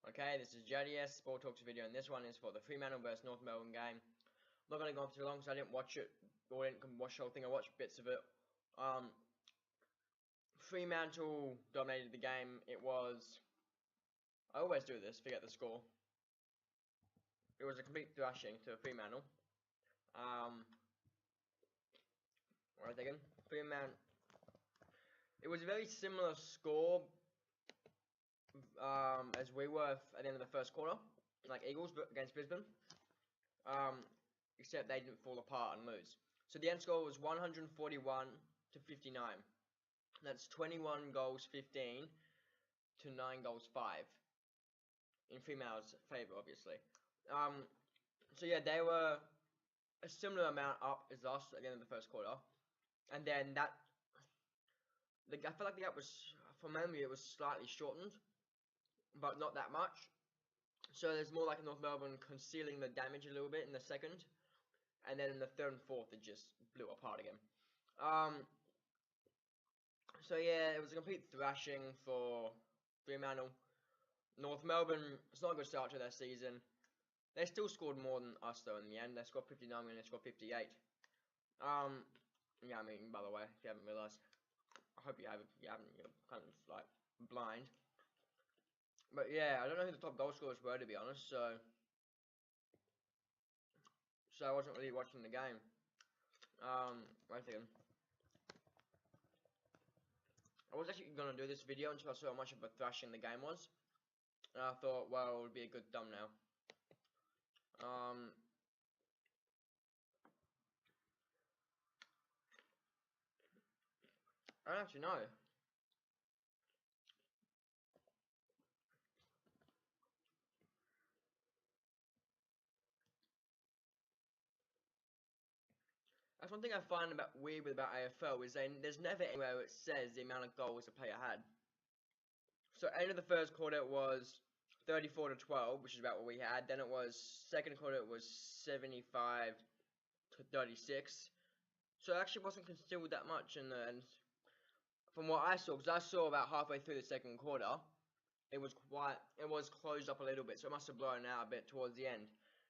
Okay, this is JDS Sport Talks video, and this one is for the Fremantle vs North Melbourne game. I'm not going to go on for too long because I didn't watch it, or didn't watch the whole thing. I watched bits of it. Fremantle dominated the game. It was, I always do this, forget the score. It was a complete thrashing to Fremantle. What was I thinking? Fremantle. It was a very similar score as we were at the end of the first quarter, like Eagles against Brisbane, except they didn't fall apart and lose. So the end score was 141 to 59. That's 21 goals 15 to 9 goals 5 in Fremantle's favour, obviously. So yeah, they were a similar amount up as us at the end of the first quarter, and then I felt like the gap was, from memory, it was slightly shortened, but not that much. So there's more like North Melbourne concealing the damage a little bit in the second, and then in the third and fourth it just blew apart again. So yeah, it was a complete thrashing for Fremantle. North Melbourne, it's not a good start to their season. They still scored more than us though in the end. They scored 59 and they scored 58. Yeah, I mean, by the way, if you haven't realised, I hope you haven't, you're kind of like blind. But yeah, I don't know who the top goal scorers were, to be honest, so I wasn't really watching the game. Wait a second. I was actually going to do this video until I saw how much of a thrashing the game was. And I thought, well, it would be a good thumbnail. I don't actually know. That's one thing I find weird about AFL is there's never anywhere where it says the amount of goals a player had. So end of the first quarter it was 34 to 12, which is about what we had. Then it was second quarter it was 75 to 36. So it actually wasn't concealed that much in the end. From what I saw, because I saw about halfway through the second quarter, it was closed up a little bit, so it must have blown out a bit towards the end.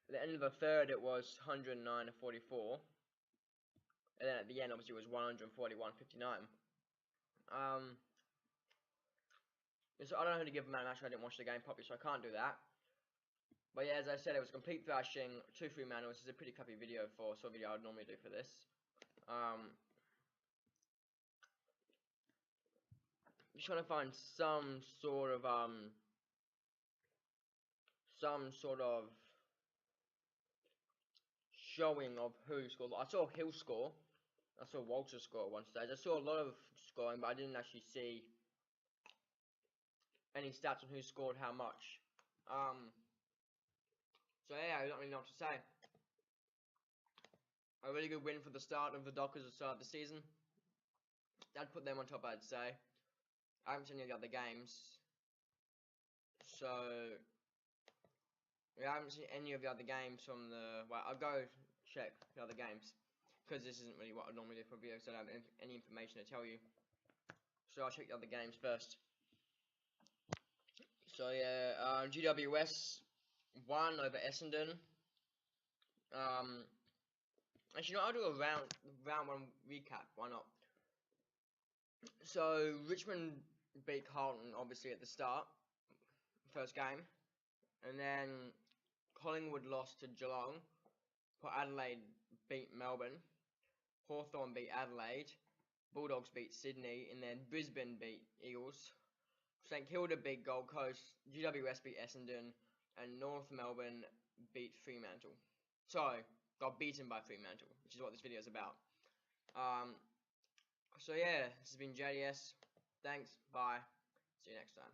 At the end of the third, it was 109 to 44, and then at the end, obviously, it was 141 to 59. So I don't know who to give man. Actually, I didn't watch the game properly, so I can't do that. But yeah, as I said, it was a complete thrashing to Fremantle, which is a pretty crappy video for sort of video I would normally do for this. Just trying to find some sort of showing of who scored. I saw Hill score. I saw Walter score at one stage. I saw a lot of scoring, but I didn't actually see any stats on who scored how much. So yeah, I don't really know what to say. A really good win for the start of the Dockers at the start of the season. That'd put them on top, I'd say. I haven't seen any of the other games. So yeah, I haven't seen any of the other games from the... Well, I'll go check the other games, because this isn't really what I normally do for a video, so I don't have any information to tell you. So I'll check the other games first. So yeah, GWS won over Essendon. Actually, no, I'll do a round one recap. Why not? So Richmond beat Carlton obviously at the start, first game, and then Collingwood lost to Geelong. Port Adelaide beat Melbourne. Hawthorn beat Adelaide. Bulldogs beat Sydney, and then Brisbane beat Eagles. St Kilda beat Gold Coast. GWS beat Essendon, and North Melbourne beat Fremantle. So got beaten by Fremantle, which is what this video is about. So yeah, this has been JDS. Thanks. Bye. See you next time.